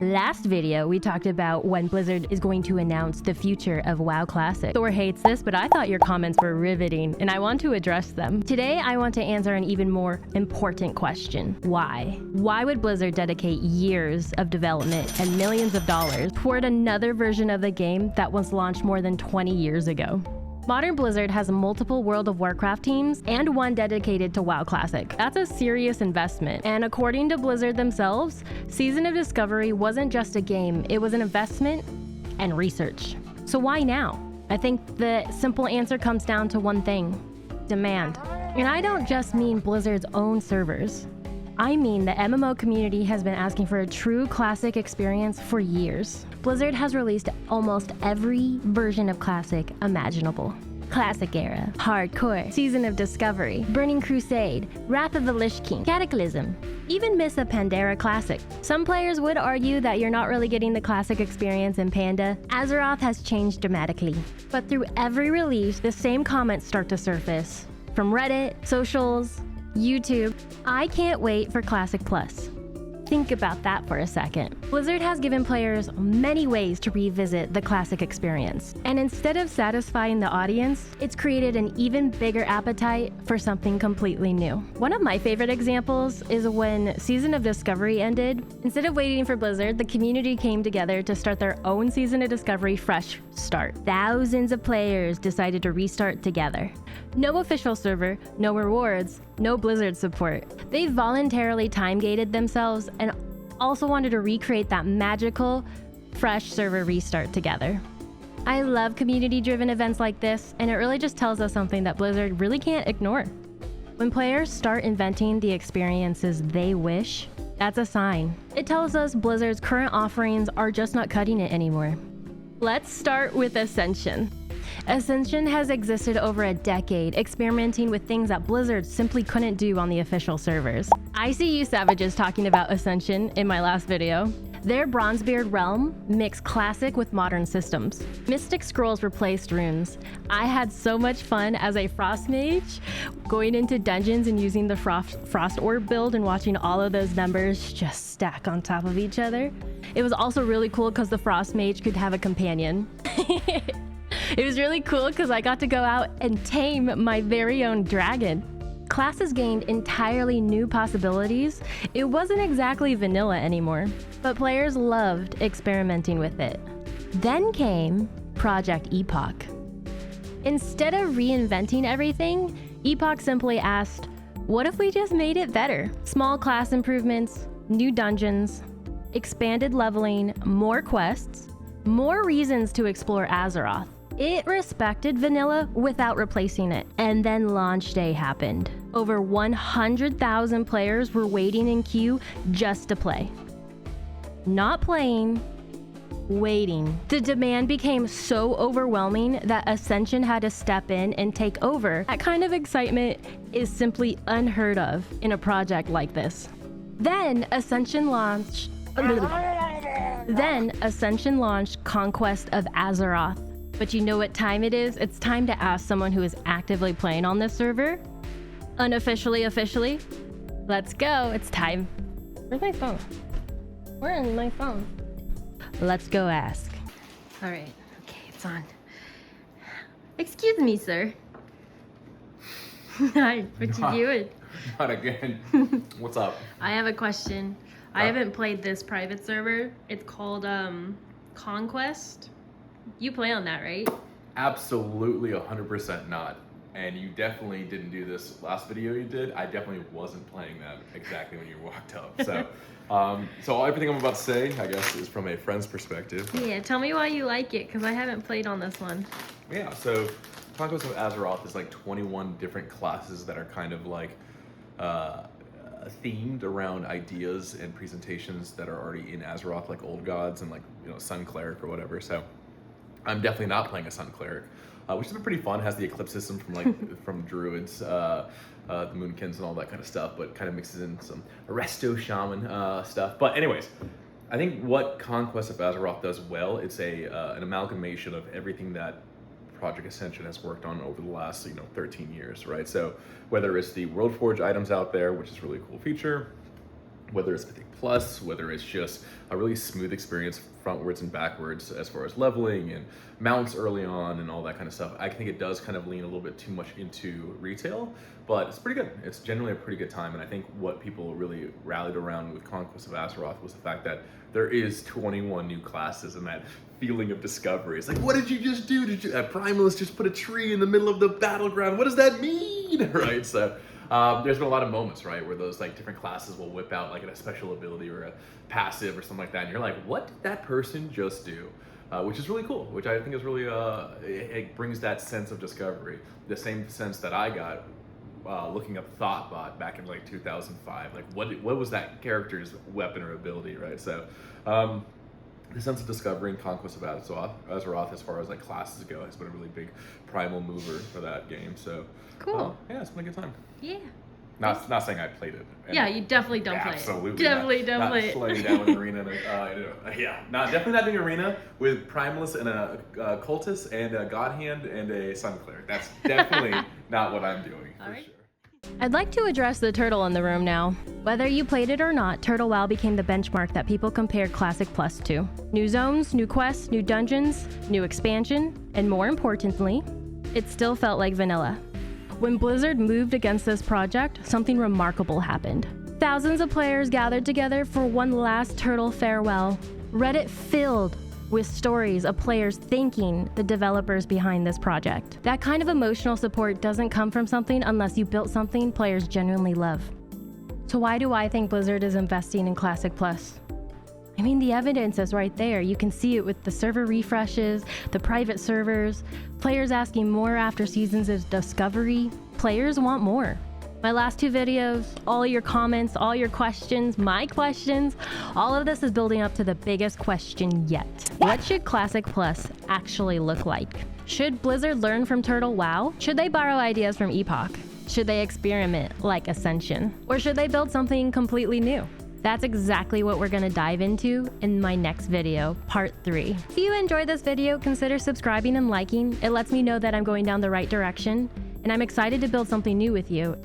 Last video, we talked about when Blizzard is going to announce the future of WoW Classic. Thor hates this, but I thought your comments were riveting, and I want to address them. Today, I want to answer an even more important question. Why? Why would Blizzard dedicate years of development and millions of dollars toward another version of the game that was launched more than 20 years ago? Modern Blizzard has multiple World of Warcraft teams and one dedicated to WoW Classic. That's a serious investment. And according to Blizzard themselves, Season of Discovery wasn't just a game, it was an investment and research. So why now? I think the simple answer comes down to one thing: demand. And I don't just mean Blizzard's own servers. I mean the MMO community has been asking for a true Classic experience for years. Blizzard has released almost every version of Classic imaginable. Classic Era, Hardcore, Season of Discovery, Burning Crusade, Wrath of the Lich King, Cataclysm, even Mists of Pandaria Classic. Some players would argue that you're not really getting the Classic experience in Panda. Azeroth has changed dramatically. But through every release, the same comments start to surface. From Reddit, socials, YouTube. I can't wait for Classic Plus. Think about that for a second. Blizzard has given players many ways to revisit the Classic experience. And instead of satisfying the audience, it's created an even bigger appetite for something completely new. One of my favorite examples is when Season of Discovery ended. Instead of waiting for Blizzard, the community came together to start their own Season of Discovery fresh start. Thousands of players decided to restart together. No official server, no rewards, no Blizzard support. They voluntarily time-gated themselves and also wanted to recreate that magical, fresh server restart together. I love community-driven events like this, and it really just tells us something that Blizzard really can't ignore. When players start inventing the experiences they wish, that's a sign. It tells us Blizzard's current offerings are just not cutting it anymore. Let's start with Ascension. Ascension has existed over a decade, experimenting with things that Blizzard simply couldn't do on the official servers. I see you savages talking about Ascension in my last video. Their Bronzebeard realm mixed classic with modern systems. Mystic scrolls replaced runes. I had so much fun as a frost mage, going into dungeons and using the frost orb build and watching all of those numbers just stack on top of each other. It was also really cool because the frost mage could have a companion. It was really cool because I got to go out and tame my very own dragon. Classes gained entirely new possibilities. It wasn't exactly vanilla anymore, but players loved experimenting with it. Then came Project Epoch. Instead of reinventing everything, Epoch simply asked, what if we just made it better? Small class improvements, new dungeons, expanded leveling, more quests, more reasons to explore Azeroth. It respected vanilla without replacing it. And then launch day happened. Over 100,000 players were waiting in queue just to play. Not playing, waiting. The demand became so overwhelming that Ascension had to step in and take over. That kind of excitement is simply unheard of in a project like this. Then Ascension launched Conquest of Azeroth. But you know what time it is? It's time to ask someone who is actively playing on this server. Unofficially, officially. Let's go. It's time. Where's my phone? Where is my phone? Let's go ask. All right. Okay, it's on. Excuse me, sir. Hi. What you doing? Not again. What's up? I have a question. I haven't played this private server. It's called Conquest. You play on that, right? Absolutely 100% not. And you definitely didn't do this last video you did. I definitely wasn't playing that exactly when you walked up. So, so everything I'm about to say, I guess, is from a friend's perspective. Yeah, tell me why you like it, because I haven't played on this one. Yeah, so Conquest of Azeroth is like 21 different classes that are kind of like themed around ideas and presentations that are already in Azeroth, like old gods and like, you know, Sun Cleric or whatever. So I'm definitely not playing a Sun Cleric, which has been pretty fun. Has the Eclipse system from like from Druids, the Moonkins and all that kind of stuff, but kind of mixes in some Resto Shaman stuff. But anyways, I think what Conquest of Azeroth does well, it's an amalgamation of everything that Project Ascension has worked on over the last 13 years, right? So whether it's the World Forge items out there, which is a really cool feature, whether it's Mythic Plus, whether it's just a really smooth experience frontwards and backwards as far as leveling and mounts early on and all that kind of stuff. I think it does kind of lean a little bit too much into retail, but it's pretty good. It's generally a pretty good time, and I think what people really rallied around with Conquest of Azeroth was the fact that there is 21 new classes, and that feeling of discovery. It's like, what did you just do? Did you, Primalist just put a tree in the middle of the battleground? What does that mean, right? So there's been a lot of moments, right, where those like different classes will whip out like a special ability or a passive or something like that, and you're like, what did that person just do? Which is really cool, which I think is really, it brings that sense of discovery. The same sense that I got looking up Thoughtbot back in like 2005. Like, what was that character's weapon or ability, right? So the sense of discovery and Conquest of Azeroth as far as like classes go has been a really big primal mover for that game. So cool. Yeah, it's been a good time. Yeah. Not saying I played it. Yeah, you definitely don't play it. Absolutely. Definitely. Not slowing down in arena. Definitely not doing arena with Primalist and a Cultist and a God Hand and a Sun Cleric. That's definitely not what I'm doing, for sure. I'd like to address the turtle in the room now. Whether you played it or not, Turtle WoW became the benchmark that people compared Classic Plus to. New zones, new quests, new dungeons, new expansion, and more importantly, it still felt like vanilla. When Blizzard moved against this project, something remarkable happened. Thousands of players gathered together for one last turtle farewell. Reddit filled with stories of players thanking the developers behind this project. That kind of emotional support doesn't come from something unless you built something players genuinely love. So why do I think Blizzard is investing in Classic Plus? I mean, the evidence is right there. You can see it with the server refreshes, the private servers, players asking more after seasons of discovery. Players want more. My last two videos, all your comments, all your questions, my questions, all of this is building up to the biggest question yet. What should Classic Plus actually look like? Should Blizzard learn from Turtle WoW? Should they borrow ideas from Epoch? Should they experiment like Ascension? Or should they build something completely new? That's exactly what we're gonna dive into in my next video, part 3. If you enjoyed this video, consider subscribing and liking. It lets me know that I'm going down the right direction, and I'm excited to build something new with you.